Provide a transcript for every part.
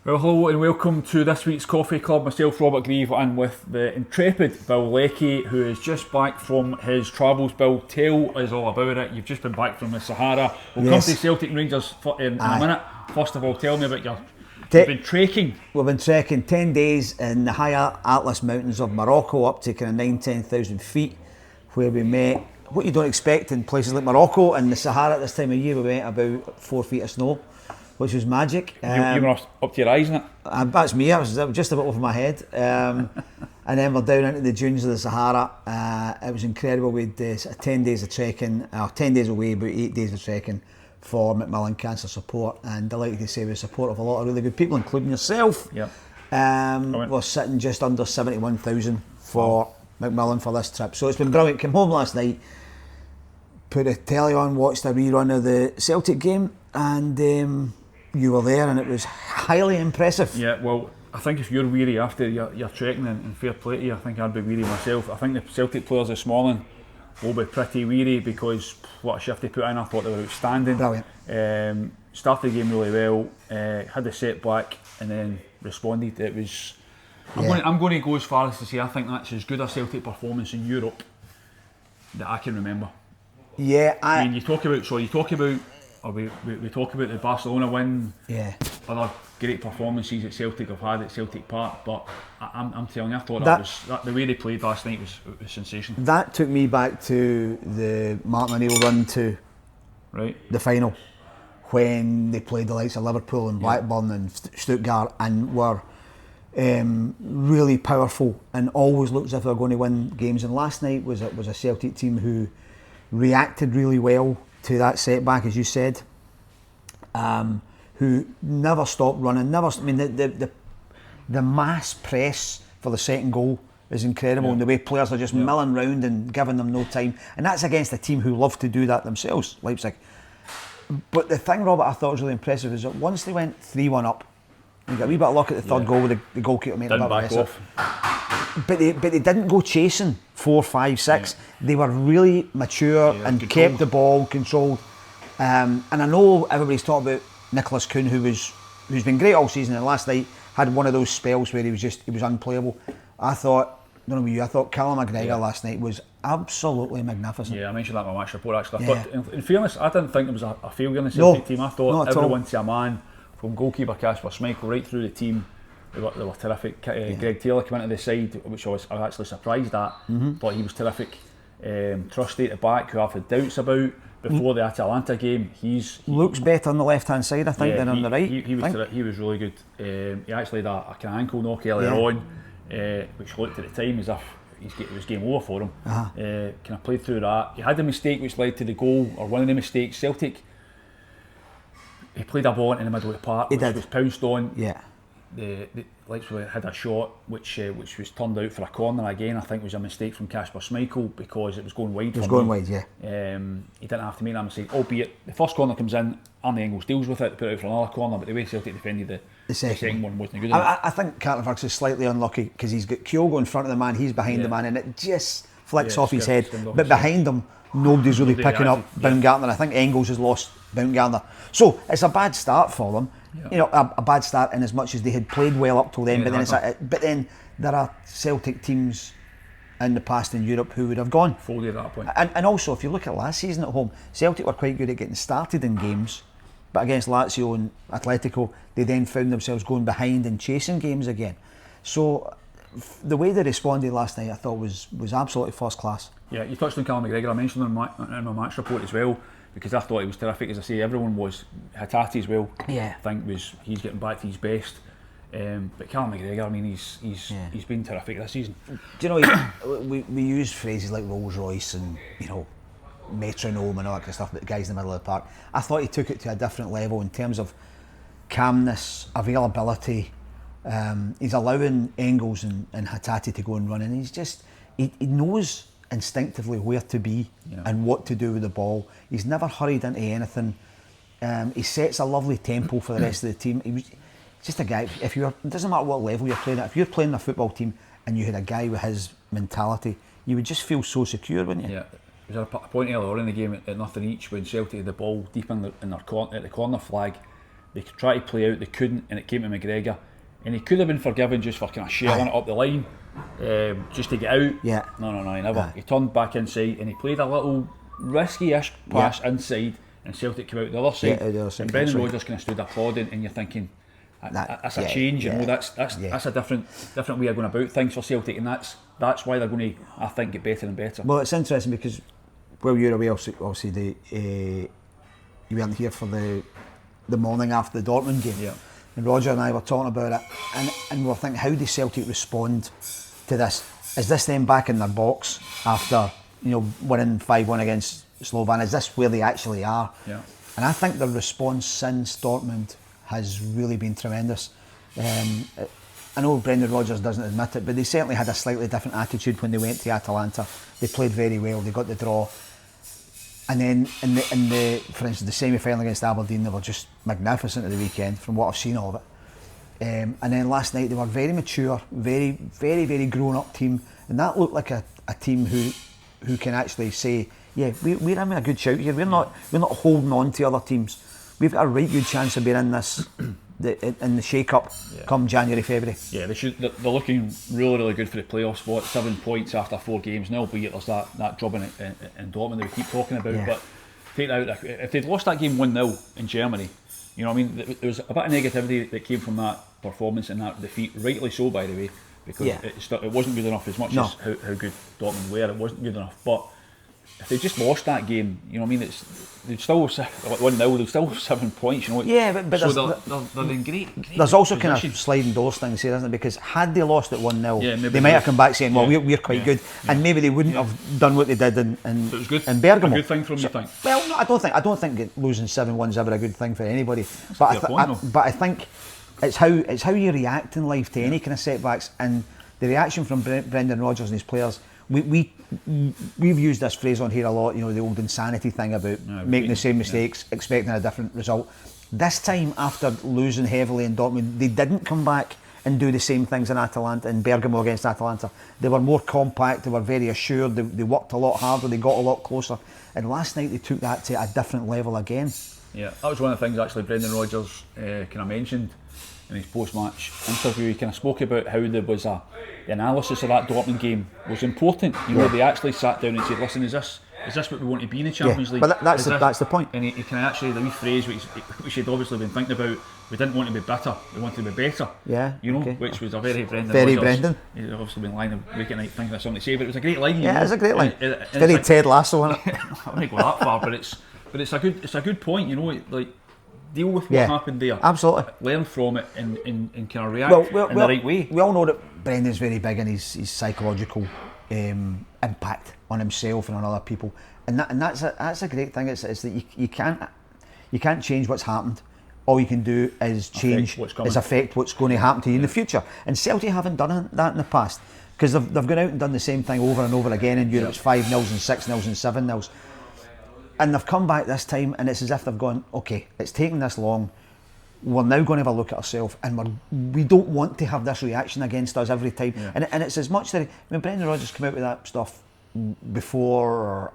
Well, hello and welcome to this week's Coffee Club. Myself, Robert Grieve, and with the intrepid Bill Leckie, who is just back from his travels. Bill, tell us all about it. You've just been back from the Sahara. We'll come to Celtic Rangers in a minute. First of all, tell me about you've been trekking. We've been trekking 10 days in the high Atlas Mountains of Morocco, up to kind of 10,000 feet, where we met what you don't expect in places like Morocco. And the Sahara at this time of year, we met about 4 feet of snow, which was magic. You were up to your eyes in it? That's me, I was just about over my head. And then we're down into the dunes of the Sahara. It was incredible. We had 10 days of trekking, 10 days away, about 8 days of trekking for Macmillan Cancer Support. And delighted to say with the support of a lot of really good people, including yourself. Yep. We're sitting just under 71,000 for Macmillan for this trip. So it's been brilliant. Came home last night, put a telly on, watched a rerun of the Celtic game, and you were there, and it was highly impressive. Yeah, well, I think if you're weary after your trekking, and fair play to you, I think I'd be weary myself. I think the Celtic players this morning will be pretty weary because what a shift they put in. I thought they were outstanding. Brilliant. Started the game really well, had the setback, and then responded. It was. I'm going to go as far as to say I think that's as good a Celtic performance in Europe that I can remember. Yeah, I mean, we talk about the Barcelona win. Yeah. Other great performances that Celtic have had at Celtic Park, but I'm telling you, I thought the way they played last night was sensational. That took me back to the Martin O'Neill run to the final, when they played the likes of Liverpool and Blackburn and Stuttgart, and were really powerful and always looked as if they were going to win games. And last night was a Celtic team who reacted really well to that setback, as you said, who never stopped running. The mass press for the second goal is incredible, and the way players are just milling round and giving them no time. And that's against a team who love to do that themselves, Leipzig. But the thing, Robert, I thought was really impressive is that once they went 3-1 up, you got a wee bit of luck at the third goal with the goalkeeper made a bit of a mess up. But they didn't go chasing 4, 5, 6. Yeah. They were really mature and kept the ball controlled. And I know everybody's talking about Nicolas Kuhn, who's been great all season, and last night had one of those spells where he was unplayable. I thought Callum McGregor last night was absolutely magnificent. Yeah, I mentioned that in my match report actually. I thought, in fairness, I didn't think it was a failure in the Celtic team. I thought everyone to a man, from goalkeeper Kasper Schmeichel right through the team. They were terrific. Greg Taylor came into the side, which I was actually surprised at. Thought he was terrific. Trusty at the back, who I've had doubts about before the Atalanta game. He looks better on the left hand side, I think, than on the right. He was really good. He actually had a kind of ankle knock earlier on, which looked at the time as if it was game over for him. Kind of played through that. He had a mistake which led to the goal, or one of the mistakes. Celtic, he played a ball into the middle of the park, which was pounced on. Yeah. The Leipzig had a shot which was turned out for a corner again. I think it was a mistake from Kasper Schmeichel because it was going wide. He didn't have to make that mistake, albeit the first corner comes in, Arne Engels deals with it, put it out for another corner, but the way Celtic defended the second one wasn't good enough. I think Carter is slightly unlucky because he's got Kyogo in front of the man, he's behind the man, and it just flicks off his head. But behind him, nobody's really picking up Baumgartner. I think Engels has lost Baumgartner. So it's a bad start for them. You know, a bad start in as much as they had played well up till then. But then there are Celtic teams in the past in Europe who would have gone folded at that point. And also, if you look at last season at home, Celtic were quite good at getting started in games, but against Lazio and Atletico, they then found themselves going behind and chasing games again. So the way they responded last night, I thought was absolutely first class. Yeah, you touched on Callum McGregor. I mentioned him in my match report as well, because I thought he was terrific. As I say, everyone was. Hatate as well. Yeah. I think he's getting back to his best. But Callum McGregor, I mean, he's been terrific this season. Do you know, we use phrases like Rolls Royce and metronome and all that kind of stuff, but the guys in the middle of the park. I thought he took it to a different level in terms of calmness, availability. He's allowing Engels and Hatate to go and run, and he's just he knows instinctively where to be and what to do with the ball. He's never hurried into anything. He sets a lovely tempo for the rest of the team. He was just a guy. It doesn't matter what level you're playing at. If you're playing a football team and you had a guy with his mentality, you would just feel so secure, wouldn't you? Yeah. There was a point earlier on in the game at nothing each when Celtic had the ball deep at the corner flag, They tried to play out, they couldn't, and it came to McGregor, and he could have been forgiven just for kind of shelling it up the line, just to get out. Yeah. No, he never. He turned back inside and he played a little risky-ish pass inside, and Celtic came out the other side. And Brendan Rodgers kind of stood applauding, and you're thinking, that's a change. You know, that's a different way of going about things for Celtic, and that's why they're going to, I think, get better and better. Well, it's interesting because while you're away, obviously you weren't here for the morning after the Dortmund game. Yeah. And Roger and I were talking about it, and we were thinking, how does Celtic respond to this? Is this them back in their box after winning 5-1 against Slovan? Is this where they actually are? Yeah. And I think the response since Dortmund has really been tremendous. I know Brendan Rodgers doesn't admit it, but they certainly had a slightly different attitude when they went to Atalanta. They played very well, they got the draw. And then in the for instance, the semi-final against Aberdeen, they were just magnificent at the weekend from what I've seen of it. And then last night they were very mature, very, very, very grown-up team, and that looked like a team who can actually say, yeah, we're having a good shout here. We're not holding on to other teams. We've got a right good chance of being in this in the shake-up come January, February. Yeah, they're looking really, really good for the playoff spot. 7 points after 4 games now, albeit there's that job in Dortmund that we keep talking about. Yeah. But take that out, if they'd lost that game 1-0 in Germany, you know what I mean, there was a bit of negativity that came from that performance and that defeat, rightly so, by the way, because it wasn't good enough as much as how good Dortmund were. It wasn't good enough, but if they just lost that game, you know what I mean, they'd still 1-0, they'd still have 7 points, you know. Yeah, but so they're in great there's also position. kind of sliding doors things here, isn't it? Because had they lost at 1-0, they might have come back saying, well, we're quite good, and maybe they wouldn't have done what they did in so it was good, in Bergamo. A good thing from you think? Well, no, I don't think losing 7-1 is ever a good thing for anybody. But I think it's how you react in life to any kind of setbacks, and the reaction from Brendan Rodgers and his players. We've used this phrase on here a lot, the old insanity thing about making the same mistakes, expecting a different result. This time, after losing heavily in Dortmund, they didn't come back and do the same things in Atalanta, in Bergamo against Atalanta. They were more compact, they were very assured, they worked a lot harder, they got a lot closer. And last night they took that to a different level again. Yeah, that was one of the things actually Brendan Rodgers kind of mentioned in his post-match interview. He kind of spoke about how there was the analysis of that Dortmund game was important. They actually sat down and said, listen, is this what we want to be in the Champions League? But that's the point. And he can actually, the rephrase which he'd obviously been thinking about, we didn't want to be better, we wanted to be better. Yeah. Which was a very Brendan Very Rodgers. Brendan. He's obviously been lying a week at night thinking of something to say, but it was a great line. Yeah, it's a great line. It's very Ted Lasso, isn't it? I wouldn't go that far, but it's a good point, like deal with what happened there. Absolutely. Learn from it and kind of react in the right way. We all know that Brendan's very big in his psychological impact on himself and on other people, and that's a great thing. It's that you can't change what's happened. All you can do is affect what's going to happen to you in the future. And Celtic haven't done that in the past, because they've gone out and done the same thing over and over again in Europe. It's 5-0 and 6-0 and 7-0. And they've come back this time, and it's as if they've gone, okay, it's taken this long, we're now going to have a look at ourselves, and we don't want to have this reaction against us every time. Yeah. And it's as much that when Brendan Rodgers came out with that stuff before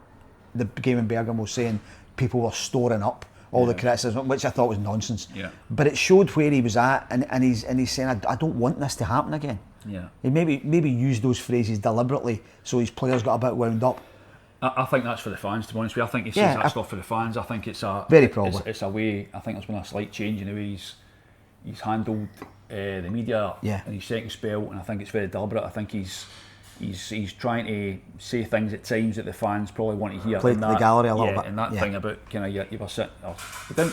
the game in Bergamo, saying people were storing up all the criticism, which I thought was nonsense. Yeah. But it showed where he was at, and he's saying, I don't want this to happen again. Yeah. He maybe used those phrases deliberately so his players got a bit wound up. I think that's for the fans, to be honest with you. I think he says that stuff for the fans. I think it's very probably. It's a way. I think there's been a slight change in the way he's handled the media in his second spell, and I think it's very deliberate. I think he's trying to say things at times that the fans probably want to hear. Play to the gallery a little bit. And that thing about kind of you were sitting.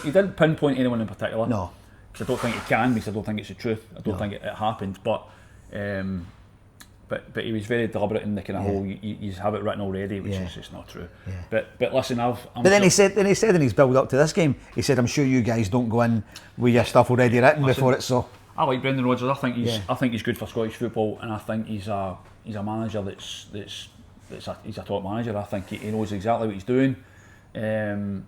He didn't pinpoint anyone in particular. No, because I don't think it can. Because I don't think it's the truth. I don't think it happened. But he was very deliberate in the kind of whole. You have it written already, which is just not true. Yeah. But listen, he said in his build up to this game, he said, "I'm sure you guys don't go in with your stuff already written before it's so." I like Brendan Rodgers. I think he's good for Scottish football, and I think he's a manager that's a top manager. I think he knows exactly what he's doing, and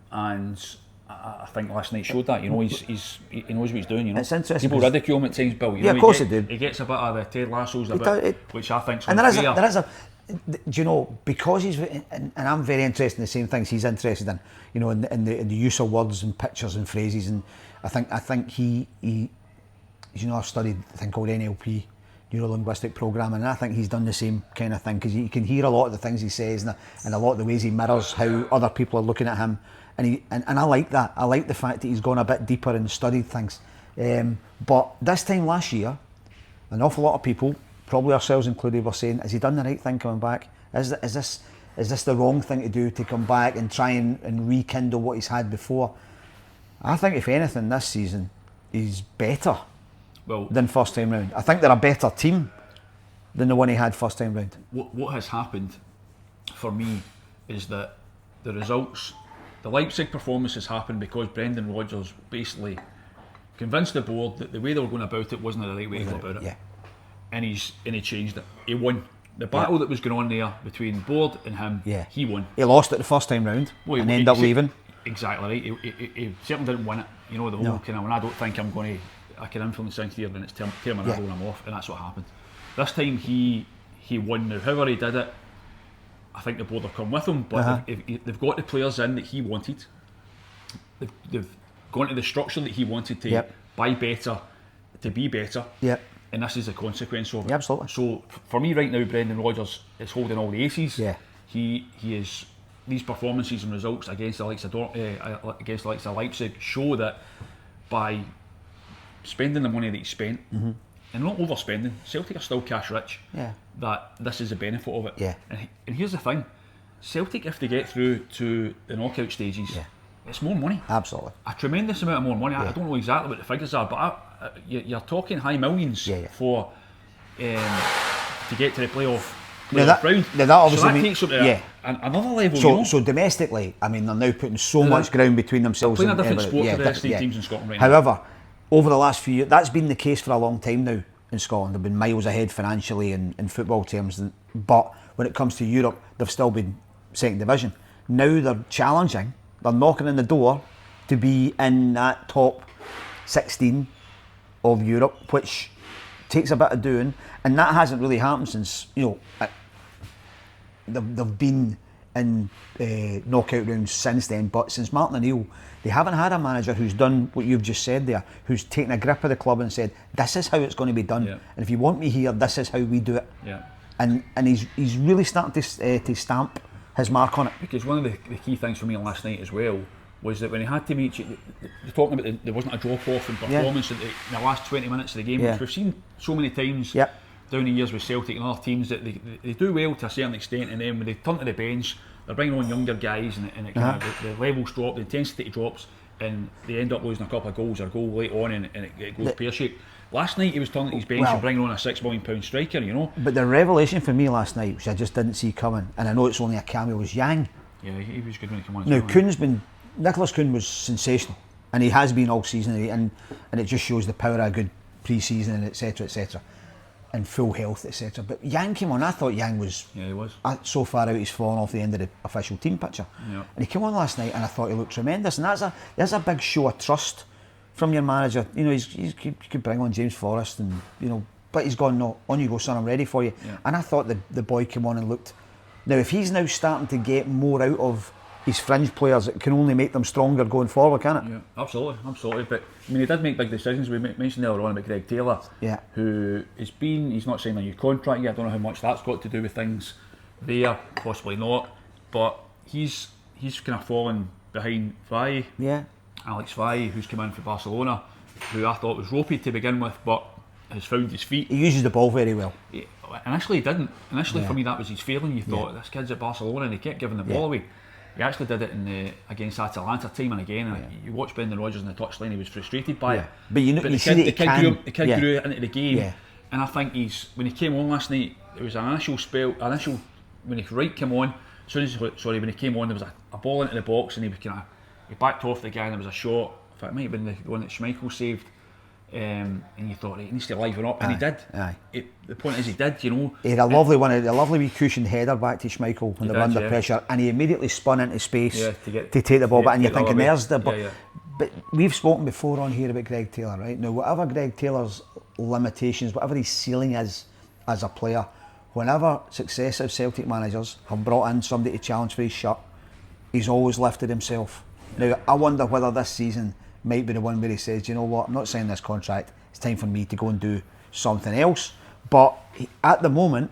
I think last night showed that. He knows what he's doing. It's interesting. People ridicule him at times, Bill. Of course he did. He gets a bit of the Ted Lassos, which I think's and there is a. Do you know, because he's and I'm very interested in the same things he's interested in. In the use of words and pictures and phrases, and I think he I've studied a thing called NLP, neuro-linguistic programming, and I think he's done the same kind of thing, because you can hear a lot of the things he says and a lot of the ways he mirrors how other people are looking at him, and I like that. I like the fact that he's gone a bit deeper and studied things. But this time last year, an awful lot of people, probably ourselves included, were saying, has he done the right thing coming back? Is this the wrong thing to do, to come back and try and rekindle what he's had before? I think if anything this season, he's better than first time round. I think they're a better team than the one he had first time round. What has happened for me is that the results, the Leipzig performance has happened because Brendan Rodgers basically convinced the board that the way they were going about it wasn't the right way to go about it. Yeah. And he changed it. He won. The battle that was going on there between board and him, he won. He lost it the first time round and ended up leaving. Exactly right. He certainly didn't win it. You know, the whole kind of, when I don't think I can influence things here, then it's terminal and I'm off, and that's what happened. This time he won. Now, however he did it, I think the board have come with him, but they've got the players in that he wanted. They've gone to the structure that he wanted to buy better, to be better. Yep. And this is a consequence of it. Yeah, absolutely. So for me right now, Brendan Rodgers is holding all the aces. Yeah. He is, these performances and results against the likes of Leipzig show that by spending the money that he spent, and not overspending, Celtic are still cash rich. Yeah. That this is the benefit of it. Yeah. And here's the thing, Celtic, if they get through to the knockout stages, it's more money. Absolutely. A tremendous amount of more money. I don't know exactly what the figures are, but you're talking high millions for to get to the playoff round. That obviously takes it to another level. So domestically, I mean, they're now putting so much ground between themselves. Playing a different sport to the rest of the teams in Scotland right However, now. over the last few years, that's been the case for a long time now in Scotland. They've been miles ahead financially in football terms, but when it comes to Europe, they've still been second division. Now they're challenging, they're knocking on the door to be in that top 16 of Europe, which takes a bit of doing, and that hasn't really happened since, they've been in knockout rounds since then, but since Martin O'Neill, they haven't had a manager who's done what you've just said there, who's taken a grip of the club and said, this is how it's going to be done, and if you want me here, this is how we do it. And he's really starting to stamp his mark on it. Because one of the key things for me last night as well was that when he had to meet you, they're talking about there wasn't a drop-off in performance in the last 20 minutes of the game, which we've seen so many times down the years with Celtic and other teams, that they do well to a certain extent, and then when they turn to the bench, they're bringing on younger guys, and it kind of, the levels drop, the intensity drops, and they end up losing a couple of goals or a goal late on, and it goes pear-shaped. Last night he was turning to his bench and bringing on a £6 million striker, But the revelation for me last night, which I just didn't see coming, and I know it's only a cameo, was Yang. Yeah, he was good when he came on. Now, Nicolas Kuhn was sensational, and he has been all season, and it just shows the power of a good pre-season, etc., and full health, etc. But Yang came on. I thought Yang was, he was so far out he's fallen off the end of the official team picture. And he came on last night, and I thought he looked tremendous. And there's a big show of trust from your manager. You could bring on James Forrest, and but he's gone, no, on you go, son, I'm ready for you. And I thought the boy came on and looked. Now, if he's now starting to get more out of his fringe players, it can only make them stronger going forward, can it? Yeah, absolutely. But I mean, he did make big decisions. We mentioned earlier on about Greg Taylor, who he's not signed a new contract yet. I don't know how much that's got to do with things there, possibly not. But he's kind of fallen behind Vai, Alex Vai, who's come in for Barcelona, who I thought was ropey to begin with, but has found his feet. He uses the ball very well. Initially he didn't. For me that was his failing. You thought, this kid's at Barcelona and he kept giving the ball away. He actually did it against Atalanta time and again. And you watch Brendan Rodgers in the touchline, he was frustrated by it. But the kid grew into the game, and I think when he came on last night, there was an initial when he came on. When he came on, there was a ball into the box, and he backed off the guy, and there was a shot. In fact, it might have been the one that Schmeichel saved. And you thought, he needs to liven up, and he did. The point is, he did. He had a lovely wee cushioned header back to Schmeichel when they were under pressure, and he immediately spun into space to take the ball back. And you're thinking, there's the ball. But we've spoken before on here about Greg Taylor, right? Now, whatever Greg Taylor's limitations, whatever his ceiling is as a player, whenever successive Celtic managers have brought in somebody to challenge for his shirt, he's always lifted himself. Now, I wonder whether this season might be the one where he says, you know what, I'm not signing this contract, it's time for me to go and do something else. But at the moment,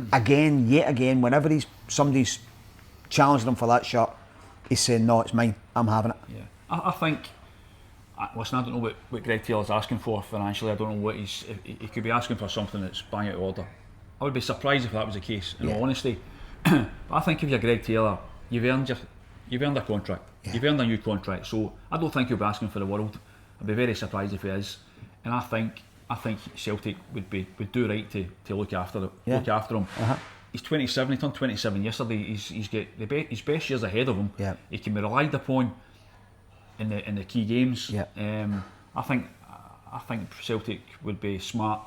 yet again, whenever somebody's challenging him for that shirt, he's saying, no, it's mine, I'm having it. Yeah, I think, listen, I don't know what Greg Taylor's asking for financially. I don't know what he could be asking for something that's bang out of order. I would be surprised if that was the case, in all honesty. But I think if you're Greg Taylor, you've earned a contract. Yeah. You've earned a new contract, so I don't think he'll be asking for the world. I'd be very surprised if he is. And I think Celtic would do right to look after him. Uh-huh. He's 27. He turned 27 yesterday. He's got his best years ahead of him. Yeah. He can be relied upon in the key games. Yeah. I think Celtic would be smart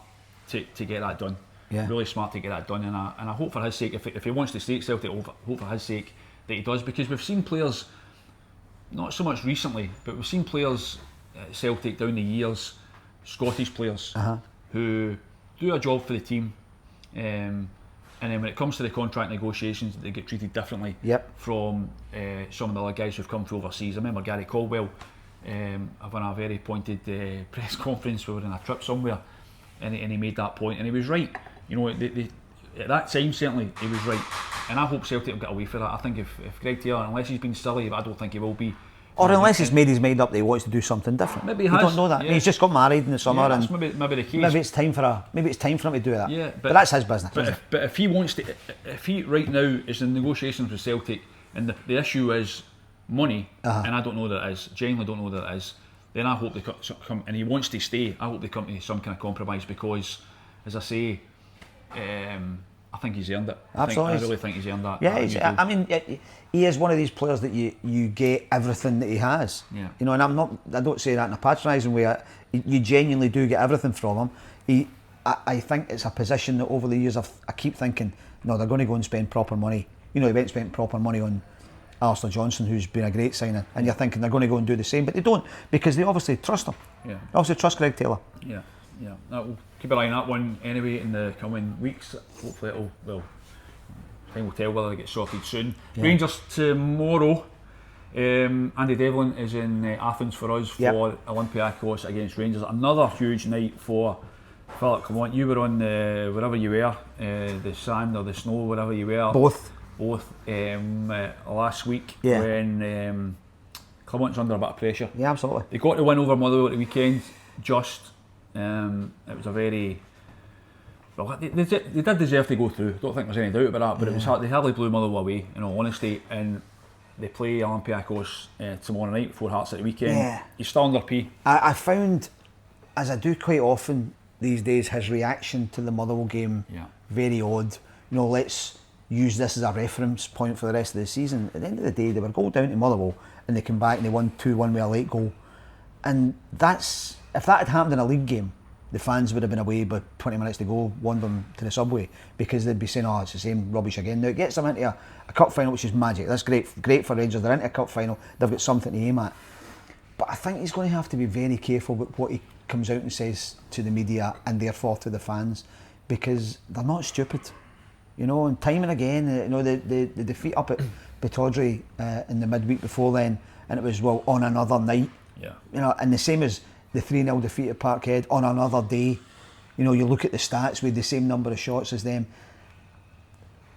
to get that done. Yeah. Really smart to get that done, and I hope for his sake, if he wants to stay at Celtic, I hope for his sake that he does, because we've seen players, not so much recently, but we've seen players at Celtic down the years, Scottish players, who do a job for the team, and then when it comes to the contract negotiations, they get treated differently from some of the other guys who've come from overseas. I remember Gary Caldwell having a very pointed press conference. We were on a trip somewhere, and he made that point, and he was right. You know, at that time certainly he was right, and I hope Celtic will get away for that. I think if Greg Taylor, unless he's been silly, but I don't think he will be, or unless he's made his mind up that he wants to do something different. Maybe he has. You don't know that. Yeah. He's just got married in the summer, and maybe the case. Maybe it's time for him to do that. Yeah, but that's his business. But if he wants to, if he right now is in negotiations with Celtic, and the issue is money, and I don't know that it is, genuinely don't know that it is, then I hope they come, and he wants to stay. I hope they come to some kind of compromise, because, as I say, I think he's earned it. Absolutely. I really think he's earned that. Yeah, I mean, he is one of these players that you get everything that he has. Yeah. You know, and I don't say that in a patronising way. You genuinely do get everything from him. I think it's a position that over the years I keep thinking, no, they're going to go and spend proper money. You know, they went and spent proper money on Alistair Johnson, who's been a great signing, and you're thinking they're going to go and do the same, but they don't, because they obviously trust him. Yeah. They obviously trust Greg Taylor. Yeah. We'll keep an eye on that one anyway in the coming weeks. Hopefully time will tell whether they get sorted soon. Yeah. Rangers tomorrow. Andy Devlin is in Athens for us for Olympiacos against Rangers. Another huge night for Philippe Clement. You were on wherever you were, the sand or the snow, wherever you were. Both last week when Clement's under a bit of pressure. Yeah, absolutely. They got the win over Motherwell at the weekend. It was a very they did deserve to go through. Don't think there's any doubt about that. But it was hard. They hardly blew Motherwell away, in all honesty. And they play Olympiacos tomorrow night, 4 Hearts at the weekend. Yeah. He's still under P. I found, as I do quite often these days, his reaction to the Motherwell game very odd. You know, let's use this as a reference point for the rest of the season. At the end of the day, they were goal down to Motherwell, and they came back and they won 2-1 with a late goal. And if that had happened in a league game, the fans would have been away by 20 minutes to go, wandered them to the subway, because they'd be saying, oh, it's the same rubbish again. Now it gets them into a cup final, which is magic. That's great for Rangers. They're into a cup final, they've got something to aim at. But I think he's going to have to be very careful with what he comes out and says to the media, and therefore to the fans, because they're not stupid. You know, and time and again, you know, the defeat up at Pittodrie in the midweek before then, and it was, well, on another night. Yeah. You know, and the same as the 3-0 defeat at Parkhead on another day. You know, you look at the stats with the same number of shots as them.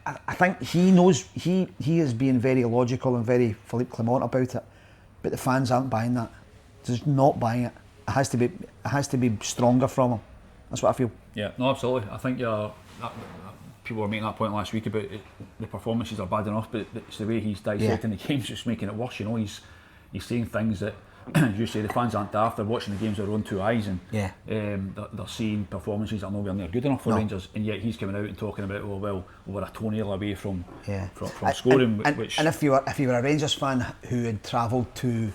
I think he knows he is being very logical and very Philippe Clement about it, but the fans aren't buying that. They're just not buying it. It has to be stronger from him. That's what I feel. Yeah, no, absolutely. I think people were making that point last week about the performances are bad enough, but it's the way he's dissecting the games just making it worse. You know, he's saying things that, as you say, the fans aren't daft. They're watching the games with their own 2 eyes, and they're seeing performances that are nowhere near good enough for Rangers, and yet he's coming out and talking about, well, we're a toenail away from scoring. And if you were a Rangers fan who had travelled to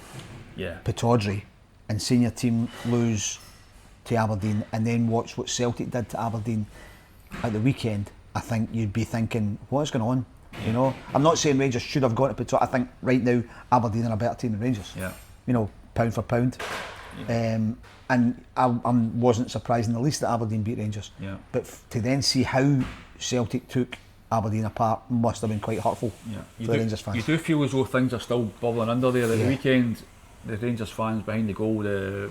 Pittodrie and seen your team lose to Aberdeen, and then watch what Celtic did to Aberdeen at the weekend, I think you'd be thinking, what's going on? You know, I'm not saying Rangers should have gone to Pittodrie. I think right now Aberdeen are a better team than Rangers. Yeah. You know, pound for pound. Yeah. And I wasn't surprised in the least that Aberdeen beat Rangers. Yeah. But to then see how Celtic took Aberdeen apart must have been quite hurtful for the Rangers fans. You do feel as though things are still bubbling under there. At the weekend, the Rangers fans behind the goal, the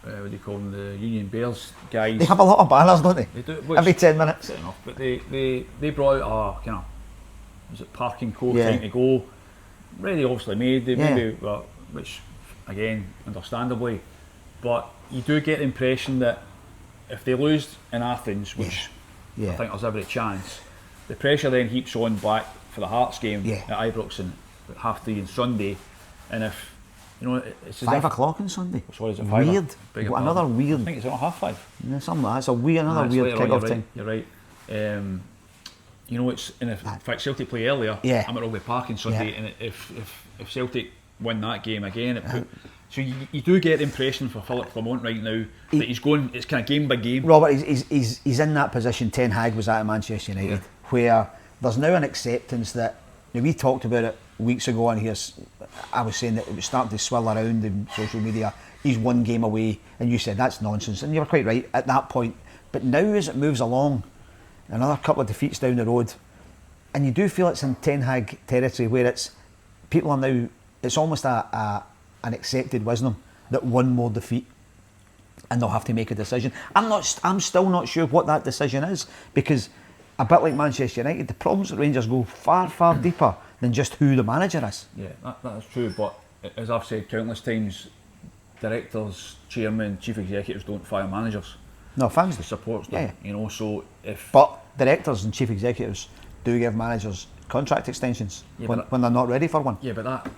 what do you call them, the Union Bears guys. They have a lot of banners, don't they? They do, every 10 minutes. Enough, but they brought out a kind of, was it parking code Yeah. time to go, ready obviously made. They Yeah. maybe, well, which again, understandably, but you do get the impression that if they lose in Athens, which Yeah. I think there's every chance, the pressure then heaps on back for the Hearts game Yeah. at Ibrox on 3:30 on Sunday, and if you know it's as 5 if, o'clock on Sunday. sorry, is it 5? Weird. What, another weird. I think it's on 5:30. Yeah, something like that. It's a weird, another It's weird later on, kick-off you're time. right, You're right. You know, it's in fact Celtic play earlier. Yeah. I'm at Rugby Park on Sunday, Yeah. and if Celtic win that game again, so you do get the impression for Philippe Clement right now that he's going. It's kind of game by game. Robert, he's in that position Ten Hag was at Manchester United, where there's now an acceptance that, you know, we talked about it weeks ago, and I was saying that it was starting to swirl around in social media. He's one game away, and you said that's nonsense, and you were quite right at that point. But now, as it moves along, another couple of defeats down the road, and you do feel it's in Ten Hag territory, where it's people are now. It's almost an accepted wisdom that one more defeat, and they'll have to make a decision. I'm still not sure what that decision is, because a bit like Manchester United, the problems at Rangers go far, far deeper than just who the manager is. Yeah, that is true. But as I've said countless times, directors, chairmen, chief executives don't fire managers. No, fans The do. supports them. You know, so if But directors and chief executives do give managers contract extensions when they're not ready for one. yeah, but that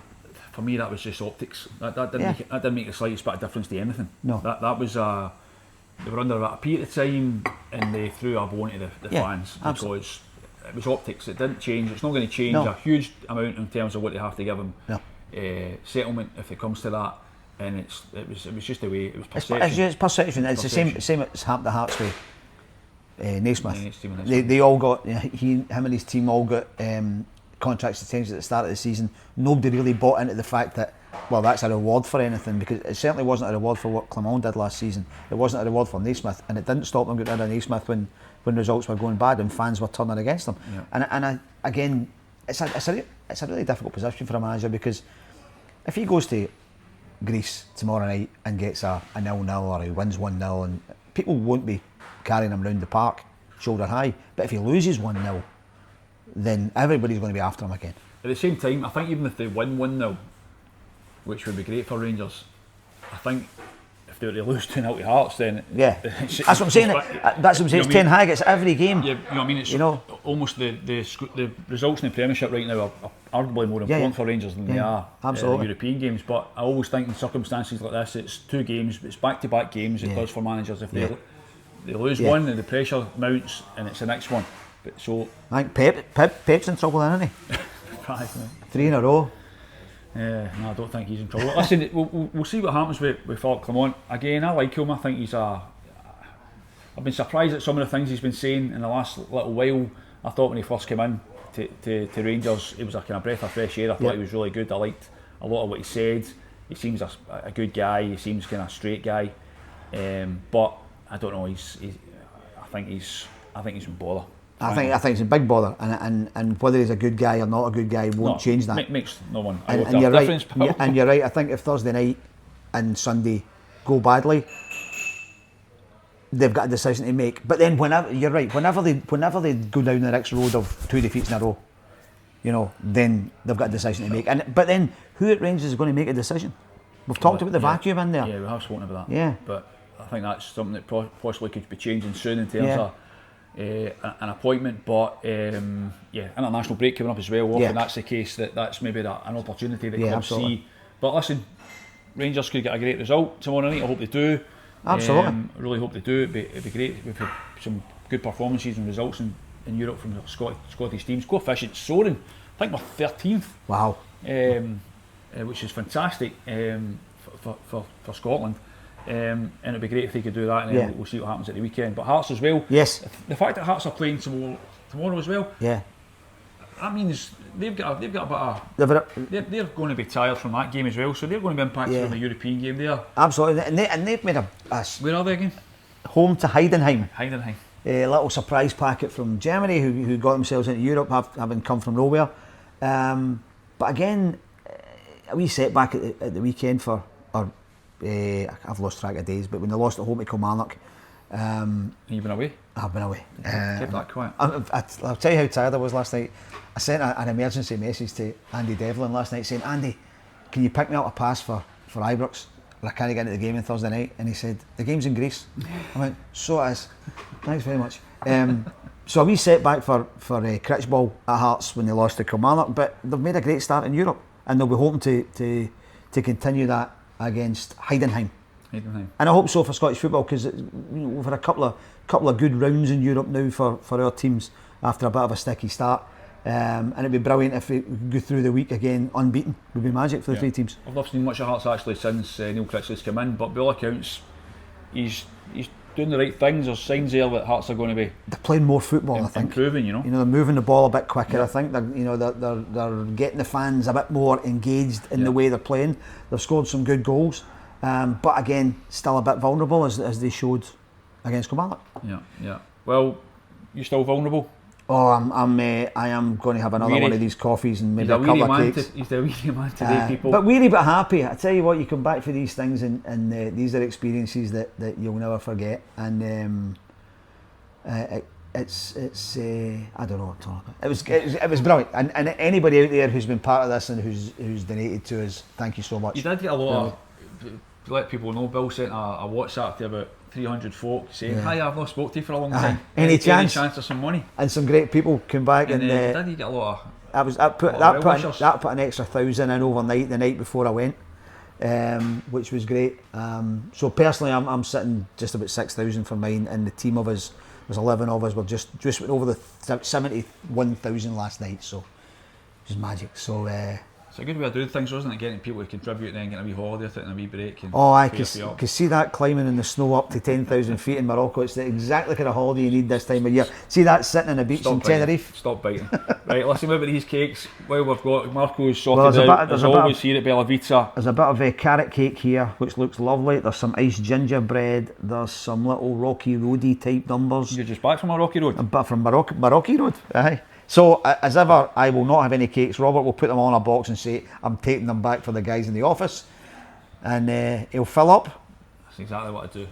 for me that was just optics. That didn't make the slightest bit of difference to anything. No. That was they were under a P at the time, and they threw a bone to the fans because it was optics. It didn't change. It's not going to change a huge amount in terms of what they have to give them. No. Settlement if it comes to that, and it was just the way it was perception. It's perception. It's Perception. the same as happened to Hearts with Naismith. Naismith. They all got, him and his team all got contracts extensions at the start of the season. Nobody really bought into the fact that, well, that's a reward for anything, because it certainly wasn't a reward for what Clement did last season. It wasn't a reward for Naismith, and it didn't stop them getting rid of Naismith when results were going bad and fans were turning against them. Yeah. Again, it's a really difficult position for a manager, because if he goes to Greece tomorrow night and gets a 0-0, or he wins 1-0, and people won't be carrying him around the park shoulder high, but if he loses 1-0, then everybody's going to be after him again. At the same time, I think even if they win 1-0, which would be great for Rangers, I think if they were to lose 2-0 to Hearts, then that's what I'm saying. That's what I'm saying. It's Ten Hag. It's every game. Yeah, you know what I mean. It's almost the results in the Premiership right now are arguably more important for Rangers than they are the European games. But I always think in circumstances like this, it's 2 games, it's back-to-back games. It does for managers if they lose one and the pressure mounts, and it's the next one. But so I think Pep's in trouble, isn't he? 3 in a row. No, I don't think he's in trouble. Listen, we'll see what happens with Philippe Clement. Again, I like him. I think I've been surprised at some of the things he's been saying in the last little while. I thought when he first came in to Rangers, it was a kind of breath of fresh air. I thought he was really good. I liked a lot of what he said. He seems a good guy. He seems kind of a straight guy. But I don't know. I think he's in bother. I think it's a big bother, and whether he's a good guy or not a good guy won't change that. Makes no one. And you're right. And you're right. I think if Thursday night and Sunday go badly, they've got a decision to make. But then whenever they go down the next road of 2 defeats in a row, then they've got a decision to make. But then who at Rangers is going to make a decision? We've talked about the vacuum in there. Yeah, we have spoken about that. Yeah. But I think that's something that possibly could be changing soon in terms of an appointment. But international break coming up as well. Often that's the case. That's maybe an opportunity that clubs see. But listen, Rangers could get a great result tomorrow night. I hope they do. Absolutely. I really hope they do. It'd be great if some good performances and results in Europe from the Scottish teams. Coefficient soaring. I think we're 13th. Wow. which is fantastic for Scotland. And it'd be great if they could do that, and then we'll see what happens at the weekend. But Hearts as well. Yes. The fact that Hearts are playing tomorrow as well. Yeah. That means they've got a bit of. They're going to be tired from that game as well, so they're going to be impacted from the European game there. Absolutely, and they've made a where are they again? Home to Heidenheim. Heidenheim. A little surprise packet from Germany who got themselves into Europe, having come from nowhere. But again, a wee setback at the weekend for or I've lost track of days, but when they lost at home to Kilmarnock. You've been away? I've been away. Kept that quiet. I'll tell you how tired I was last night. I sent an emergency message to Andy Devlin last night saying, Andy, can you pick me up a pass for Ibrox? I can't get into the game on Thursday night. And he said, the game's in Greece. I went, so it is. Thanks very much. So a wee setback for Critchball at Hearts when they lost to Kilmarnock, but they've made a great start in Europe and they'll be hoping to continue that against Heidenheim. And I hope so for Scottish football, because we've had a couple of good rounds in Europe now for our teams after a bit of a sticky start. And it'd be brilliant if we could go through the week again unbeaten. It would be magic for the three teams. I've not seen much of Hearts actually since Neil Critchley's come in, but by all accounts, he's doing the right things. There's signs there that Hearts are going to be. They're playing more football, I think. Improving, you know. They're moving the ball a bit quicker. I think they're getting the fans a bit more engaged in the way they're playing. They've scored some good goals, but again, still a bit vulnerable as they showed against Kilmarnock. Yeah. Well, you still vulnerable? Oh, I am going to have another one of these coffees and maybe a couple of cakes. He's the weary man today, people. But weary but happy. I tell you what, you come back for these things and these are experiences that you'll never forget. And it's I don't know what to talk about. It was brilliant. And anybody out there who's been part of this and who's donated to us, thank you so much. You did get a lot to let people know. Bill sent a WhatsApp to about 300 folk saying, hi, I've not spoke to you for a long time. Any chance of some money? And some great people come back and did you get a lot of that put an extra 1,000 in overnight the night before I went, which was great. So personally I'm sitting just about 6,000 for mine, and the team of us, there's 11 of us, were just went over the 71,000 last night, so it was magic. So it's a good way of doing things, wasn't it? Getting people to contribute and then getting a wee holiday and a wee break. And I could see that climbing in the snow up to 10,000 feet in Morocco. It's exactly the kind of holiday you need this time of year. See that sitting on a beach in Tenerife? Stop biting. Right, let's see about these cakes. Well, we've got Marco's sorted out. There's always here at Bella Vita. There's a bit of carrot cake here, which looks lovely. There's some iced gingerbread. There's some little Rocky Roady type numbers. You're just back from a Rocky Road? I'm back from Rocky Road, aye. So, as ever, I will not have any cakes. Robert will put them all in a box and say, I'm taking them back for the guys in the office. And he'll fill up. That's exactly what I do.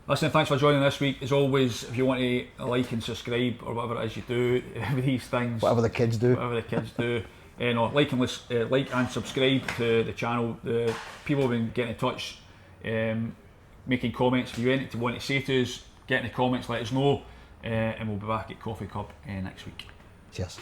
Listen, thanks for joining this week. As always, if you want to like and subscribe, or whatever it is you do with these things. Whatever the kids do. Like and subscribe to the channel. The people have been getting in touch, making comments. If you want to say to us, get in the comments, let us know. And we'll be back at Coffee Cup next week. Cheers.